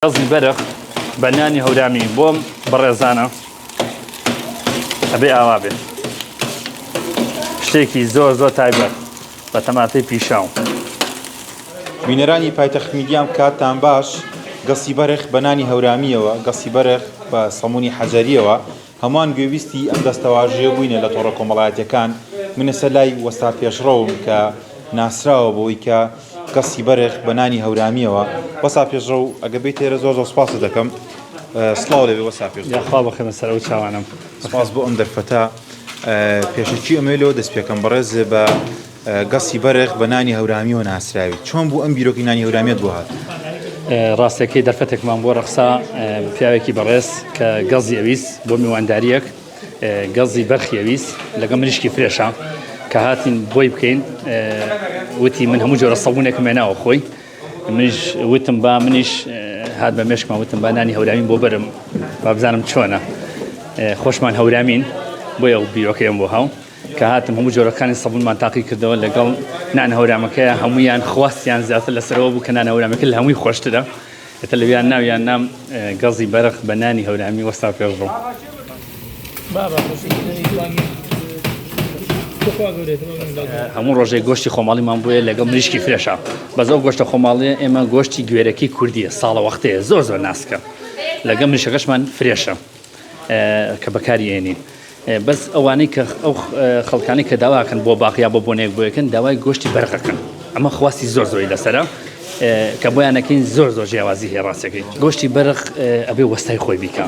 قصدي برخ بناني هورامي بوم برزانة أبي أوابي شتێکی زۆر تایبەت بە تەماتەی پیشاو بینەرانی پایتەخت میدیام کاتتان باش گەسی بەرخ بە نانی هەورامیەوە گەسی بەرخ بە سەمونی حەجەریەوە هەمووان گوێویستی ئەم دەستەواژەیە بووینە لە تۆڕە کۆمەڵایەتیەکان منە سەر لای وەستا پێشڕەوم کە ناسراوە بۆی کە گەسی بەرخ بە نانی هەورامیەوە وەسا پێشڕەو ئەگە بێت تێرە زۆر سوپاس دەکەم سڵاو لەبێ وەسا پێشڕەو یاخوا بەخێمە سەر ئەو چاوانم سپاس بۆ ئەم دەرفەتە پێشەکی ئەمێلەوە دەست پێکەم بەڕێز بە گەسی بەرخ بە نانی هەورامیەوە ناسراوی چۆن بوو ئەم بیرۆکی نانی هەورامیەت بۆ هات ڕاستەکەی دەرفەتێکمان بۆ ڕەخسا پیاوێکی بەڕێز کە گەزی ئەویست بۆ میوانداریەک گەزی بەرخی ئەویست لەگەڵ مریشکی فرێشە کە هاتین بۆی بکەین وتی من هەموو جۆرە سەبوونێکم هێناوە خۆی منیش وتم با منیش هات بە مێشکمان وتم با نانی هەورامین بۆ بەرم با بزانم چۆنە خۆشمان هەورامین بۆیە ئەو بیرۆکەیەم بۆ هاو کە هاتم هەموو جۆرەکانی سەبوونمان تاقی کردەوە لەگەڵ نان هەورامەکەیە هەموویان خواستیان زیاتر لەسەرەوە بوو کە نان هەورامەکە لە هەمووی خۆشترە ئێتە لەویان ناویان نام گەزی بەرخ بە نانی هەورامی وەستا پێشڕەو هەموو ڕۆژێک گۆشتی خۆماڵیمان بووە لەگەڵ مریشکی فرێشە بەزەو گۆشتە خۆماڵیە ئێمە گۆشتی گوێرەکی کوردیە ساڵە وەختەیە زۆر ناسکە لەگەڵ مریشەکەشمان فرێشە کە بەکاری ئێنین بەس ئەوانەی کە ئەو خەڵکانی کە داواکەن بۆ باقیا بۆ بۆنێک بۆیەکەن داوای گۆشتی بەرخەکەن ئەمە خواستی زۆری لەسەرە کە بۆیانەکەین زۆر جیاوازی هەیە ڕاستەکەی گۆشتی بەرخ ئەبێ وەستای خۆی بیکە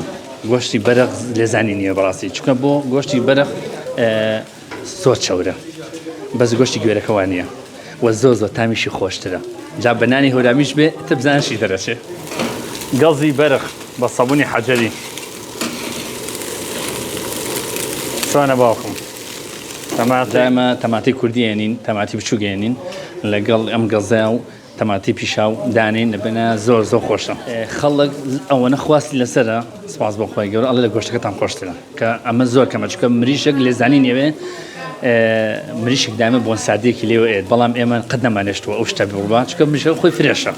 گۆشتی بەرخ لێزانی نییە بەڕاستی چونکە بۆ گۆشتی بەرخ زۆر چەورە بەس گۆشتی گوێرەکەوان نییە وە زۆر تامیشی خۆشترە جا بە نانی هەورامیش بێ تە بزانشی دەرەچێ گەزی بەرخ بە سەبوونی حەجەری چۆنە باوکم دائما تەماتی کوردی هێنین تەماتی بچوو گێنین لەگەڵ ئەم گەزە و تەماتی پیشاو دانین لەبنە زۆر خۆشە خەڵک ئەوەنە خواستی لەسرە سپاس بۆ خۆی گەورە ئەڵێ لە گۆشتەکەتان خۆشترە کە ئەمە زۆر کەمە چونکە مریشک لێزانی نێوێ مریشک دائما بۆن سادەیەکی لێوە ئێت بەڵام ئێمە قەت نەمانێشتووە ئەو شتە بڕوا چونکە مریشک خۆی فرێشە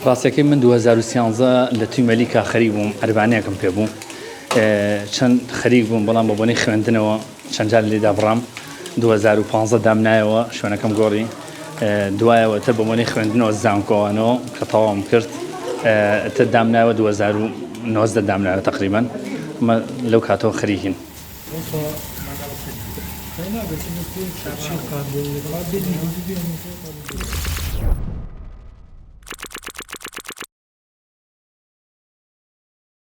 ڕاستەکەی من 2013 لە تویمەلیکا خەریک بووم ئەربانەیەکم پێ بوو چەند خەریک بووم بەڵام بە بۆنەی خوێندنەوە چەند جار لێدا بڕام 2015 دامنایەوە شوێنەکەم گۆڕی دوایەوە تە بە بۆنەی خوێندنەوە زانکۆوانەوە کە تەواوم کرد تە دامنایەوە 2019 دامنایەوە تقریبا لەو کاتەوە خەریکین Kaynağı götürmek için çarşı kardiyonu,